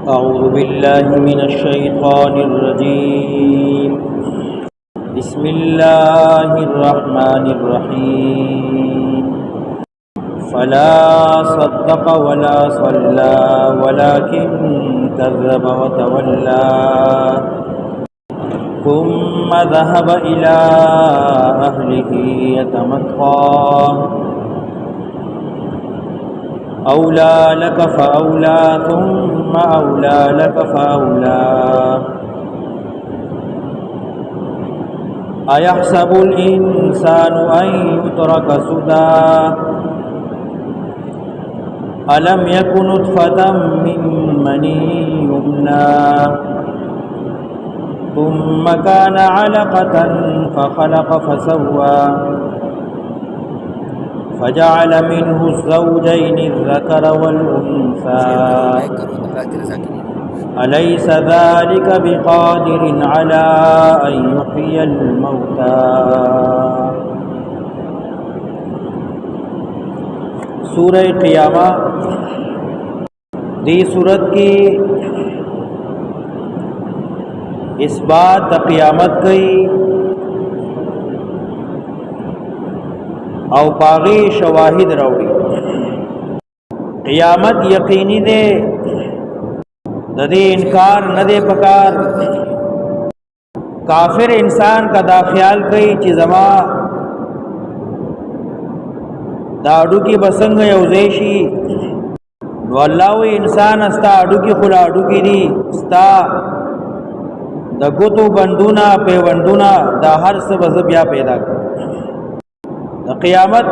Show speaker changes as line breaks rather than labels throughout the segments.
أعوذ بالله من الشيطان الرجيم بسم الله الرحمن الرحيم فلا صدق ولا صلى ولكن كذب وتولى ثم ذهب إلى أهله يتمطى أولى لك فأولى ثم أولى لك فأولى أيحسب الإنسان أن يترك سدى ألم يكن نطفة من مني يمنى ثم كان علقة فخلق فسوى فجعل منه الزوجين الذكر والأنثى أليس ذلك بقادر على أن يحيي الموتى سورہ قیامہ دی صورت کی اس بات قیامت کی او باغی شواہد راوڑی قیامت یقینی دے ددے انکار نہ دے پکار کافر انسان کا دا خیال کئی چی زما دا اڈو کی بسنگ یوزیشی نو اللہ وی انسان استا اڈو کی خلا اڈو کی دی استا دا گتو بندونا پیوندونا دا ہر سب زبیا پیدا کر قیامت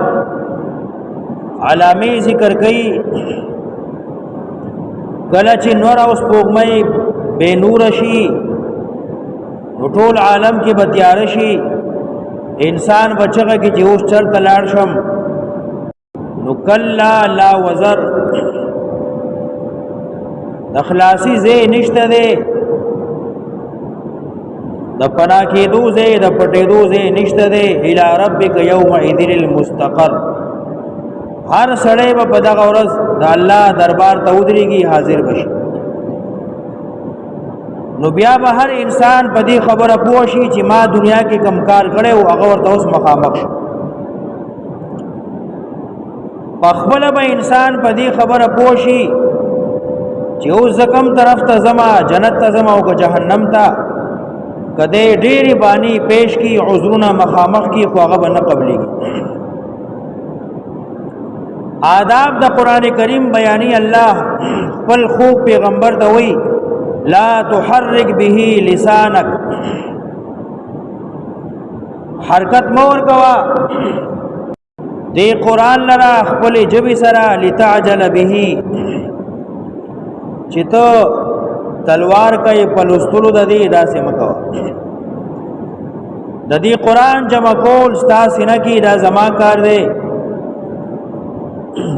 علامی ذکر کئی کلچ نور او سپوږمۍ بے نور شي نو ټول عالم کې بتیار شي انسان بچغه کې چې اوس چرته لاړ شم نو کلا لا وزر د خلاصي زه نشته ده د پنا کې دوزه د پټې دوزه نشته ده الی ربک یومئذ المستقر هر سړی په دغه ورځ د الله دربار ته ودرېږي حاضر بشي نو بیا به هر انسان په دې خبره پوه شي چې ما دنیا کې کم کار کړی او هغه ورته اوس مخامخ شو په خپل به انسان په دې خبره پوه شي چې اوس زکم طرف ته زما جنت ته زما او جهنم ته کده ډېری بانی پیش کی عذرونه مخامخ کی خو هغه به نه قبلېږي آداب د قران کریم بیانی الله خپل خوب پیغمبر ته وی لا تحرک به لسانک حرکت مور کوا دی قران لرا خپل جبی سرا لتعجل به چتو تلوار کای پلوستلو د دې داسې مکو د دې قران جمع کول ستا سینه کې دا زما کار دی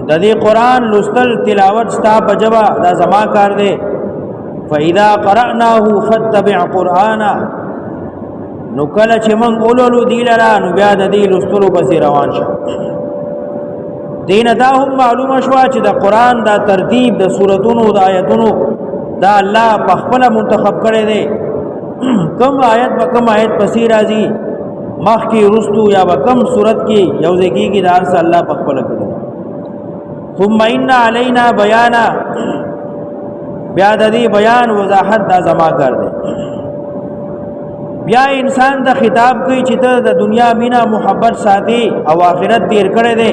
د دې قران لوستل تلاوت ستا په جبا دا زما کار دی فاذا قراناه فاتبع قرانا نو کله چې مونږ اولولو دی لرا نو بیا د دې لوستلو پسې روان شه دین دا هم معلومه شو چې د قران دا ترتیب د سوراتونو د آیتونو دا الله په خپل منتخب کړي دي کم آیت به کم آیت پسې راځي مخ کې رستو یا به کم صورت کې یو ځکه کې دار سره الله په خپل کړي ثم ان علینا بیانا بیا د دې بیان وضاحت دا زما کار دی بیا انسان د خطاب کوي چې ته د دنیا مینا محبت ساتي او آخرت تیر کړي دي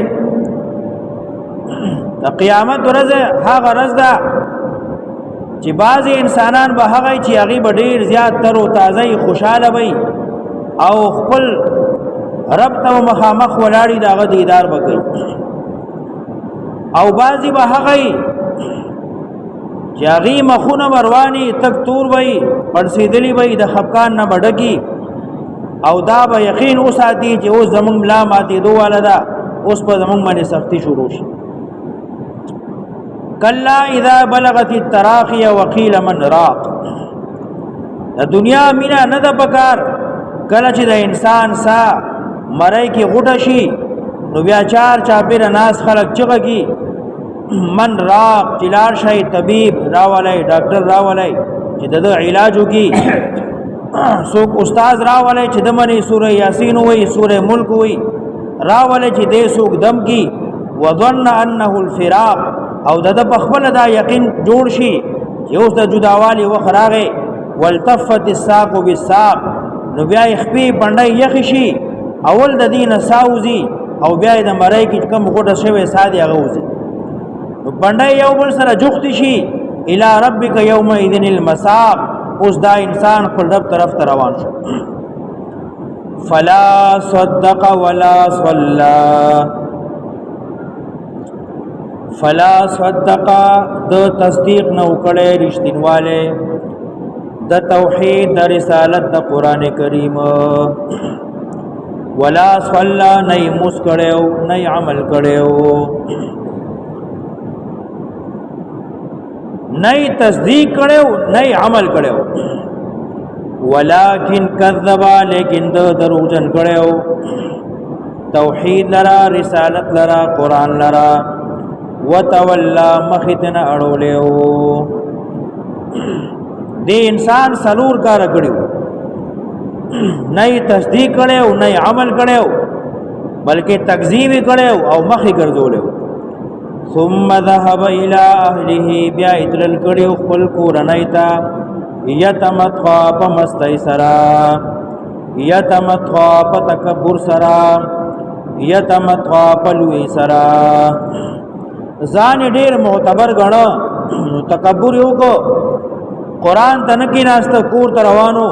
د قیامت ورځ هغه ورځ ده چې بعض انسانان به هغه چې هغه به ډیر زیات تر او تازه خوشاله وي او خپل رب ته مخامخ ولاړی داغه دیدار وکړي او بعضی به هغه چې هغه مخونه مروانی تک تور وي پړسیدلی وي د خفقان نه بډکی او دا به یقین اوساتي چې او زمون لا ماتې دوه ده اوس په زمون باندې سختی شروع شي کلا اذا بلغت التراقي وقيل من راق د دنیا مینا نه د پکار کله چې د انسان سا مړی کې غټه شي نو بیا چار چاپیر ناس خلق چغه کی من راق چلار شای طبیب راولای ډاکټر راولای چې د علاج وکي څوک استاد راولای چې د منی سوره یاسین وای سوره ملک وای راولای چې دې څوک دم کی وظن انه الفراق او د خپل دا یقین جوړ شي چې اوس د جداوالي وخراغه والتفت الساق بالساق نو بیا خپې بندای یخ شي اول د دین ساوزی او بیا د مړی کې کوم غوډه شوی ساده غوزي نو بندای یو بل سره جوخت شي الی ربک یومئذ المساق اوس دا انسان خپل رب طرف ته روان شو فلا صدق ولا صلى فلا صدق د تصدیق نو کړي رښتینواله د توحید د رسالت د قران کریم ولا صلى نه مسکړو نه عمل کړو نه تصدیق کړو نه عمل کړو ولکن کذب لیکن د دروغجن کړو توحید لرا رسالت لرا قران لرا وتولى مخیتن اړولیو دی انسان سلور کار کړو نه تصدیق کړو نه عمل کړو بلکې تکذیب کړو او مخې ګرځولیو ثم ذهب الى اهله بیا ادرل کړو خپل کورنۍ یتمتع بمستی سرا یتمتع بتکبر سرا یتمتع بلوی سرا ځان ډیر معتبر غنو تکبر یو کو قران تنکی ناست کور روانو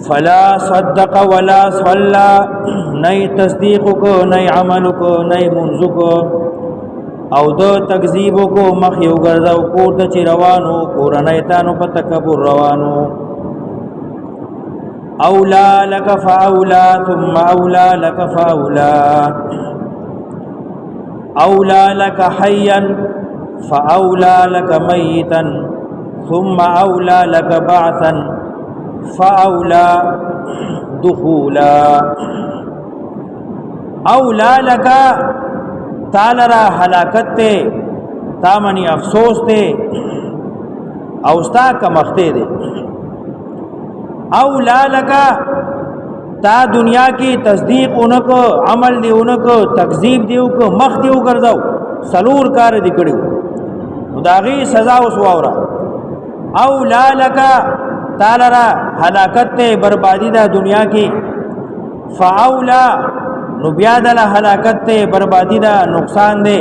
فلا صدق ولا صلى نئی تصدیق کو نئی عمل کو نئی منځ کو او دو تکذیب کو مخ یو ګرځاو کور ته چی روانو قرانه تانو په تکبر روانو اولا لك فاولا ثم اولا لك فاولا اولا لك حيا فاولا لك ميتا ثم اولا لك بعثا فاولا دخولا اولا لك تعالی را ہلاکت تے تامنی افسوس تے اوستا کا مختے دے اولا لکا تا دنیا کی تصدیق انکو عمل دی انکو تکذیب دیو کو مخ دیو کردو سلور کار دی کڑیو داغی سزا وسواورا اولا لکا تعالی را ہلاکت تے بربادی دا دنیا کی فاولا نو بیا د هلاکت ته بربادی دا نقصان دی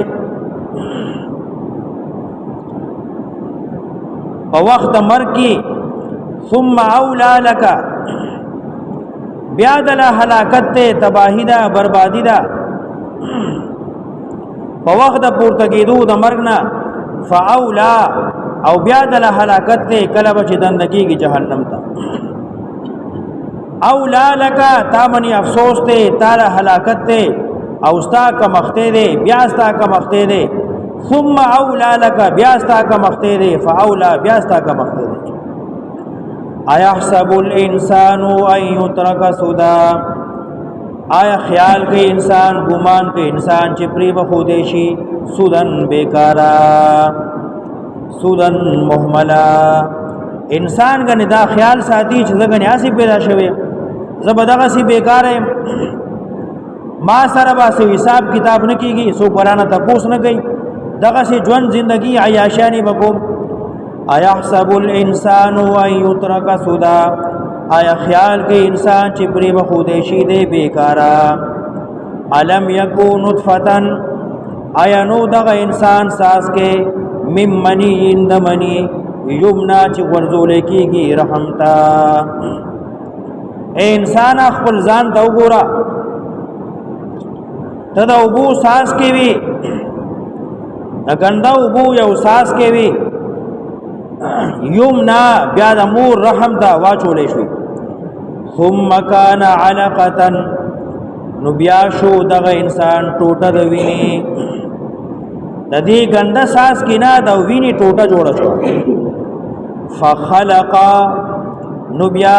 په وخت مرګ کې ثم اولا لك بیا د هلاکت ته تباہی دا بربادی دا په وخت پورته کېدو د مرګ نه فاولا او بیا د هلاکت ته کله بچ دندګي کې جهنم ته اولا لکا تامنی افسوس تے تالا ہلاکت تے اوستا کا مختے دے بیاستا کا مختے دے ثم اولا لکا بیاستا کا مختے دے فاولا بیاستا کا مختے دے ایحسب الانسان ان یترک سدا آیا خیال کے انسان گمان کے انسان چپری بخودیشی سودن بیکارا سودن محملا انسان کا ندا خیال ساتھی چزگن یاسی پیدا شوے زبدغه سی بیکار ما سره با سو حساب کتاب نه کیږي سو قرانه تاسو نه کوي دغه سی ژوند زندگی عیاشانی بکوم ایحسب الانسان ان یترک سدا آیا خیال کې انسان چې پری بخودیشی دی بیکارا علم یکون نطفتن آیا نو دغه انسان ساس کې ممنی اندمنی یمنا چې ورزول کیږي رحمتا اے انسان خپل ځان ته وګوره ته دا وبو ساس کې وی دا ګنده وبو یو ساس کې وی یمنا بیا د مور رحم ته واچولې شوی ثم کان علقه نو بیا شو دغه انسان ټوټه د ویني د دې ګنده ساس کې نه د ویني ټوټه جوړه شو فخلق نو بیا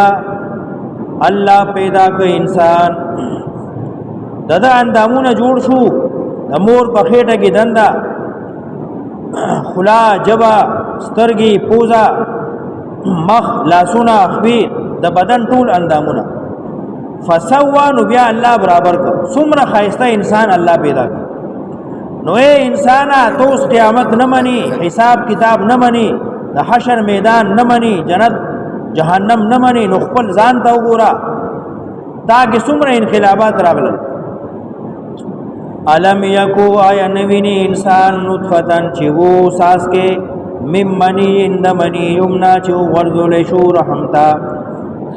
اللہ پیدا کو انسان دغه اندامونه جوړ شو د مور په خېټه کې دنده خلا جبا سترګي پوزا مخ لاسونه خپې د بدن ټول اندامونه فسوا نو بیا الله برابر کړ څومره خایسته انسان الله پیدا کړ نو اے انسان ته اوس قیامت نه مني حساب کتاب نه مني د حشر میدان نه مني جنت جهنم نه مني نو خپل ځان ته وګوره دا کې څومره انقلابات راغلل علم یکو آیا نوینی انسان نطفتن چی وہ ساس کے مم منی اند منی یمنا چو ورزول شو رحمتا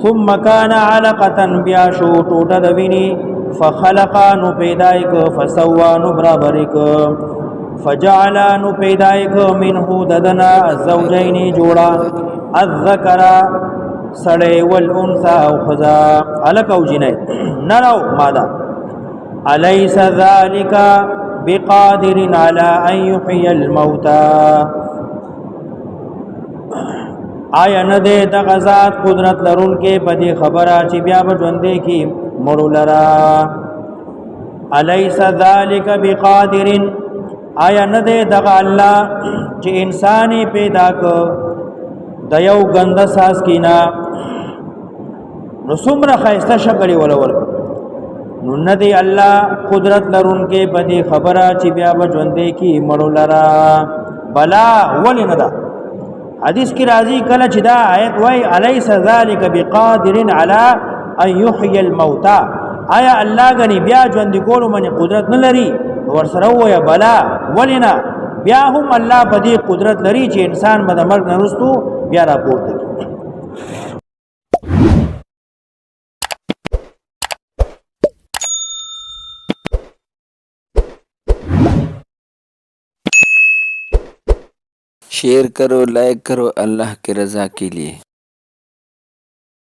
ثم کان علقتن بیاشو ٹوٹا دوینی فخلقا نو پیدائک فسوا نو برابرک فجعلا نو پیدائک منہو ددنا الزوجین جوڑا الذکرا سڑے والانسا او خزا علق او جنائے نراو مادا الیس ذالک بقادر علی ان یحیی الموتى آیا نه دې د غزاد قدرت لرون کې پدې خبره چې بیا به ژوندې کې مړو لرا الیس ذالک بقادر آیا نه دې د الله چې انساني پیدا کو د یو غند ساس کینا نو څومره خیسته شکل ولور نو ندی الله قدرت لرون کې بدی خبره چې بیا به ژوندې کی مړو لرا بلا ول نه دا حدیث کی راضی کله چې دا آیت وای الیس ذالک بقادر علی ان یحیی الموتى آیا الله غنی بیا ژوندې کولو باندې قدرت نه لري ور سره وای بلا ولنا بیا هم الله بدی قدرت لري چې انسان به د مرګ نه وروسته بیا راپورته کی
शेयर करो लाइक करो अल्लाह की रज़ा के लिए।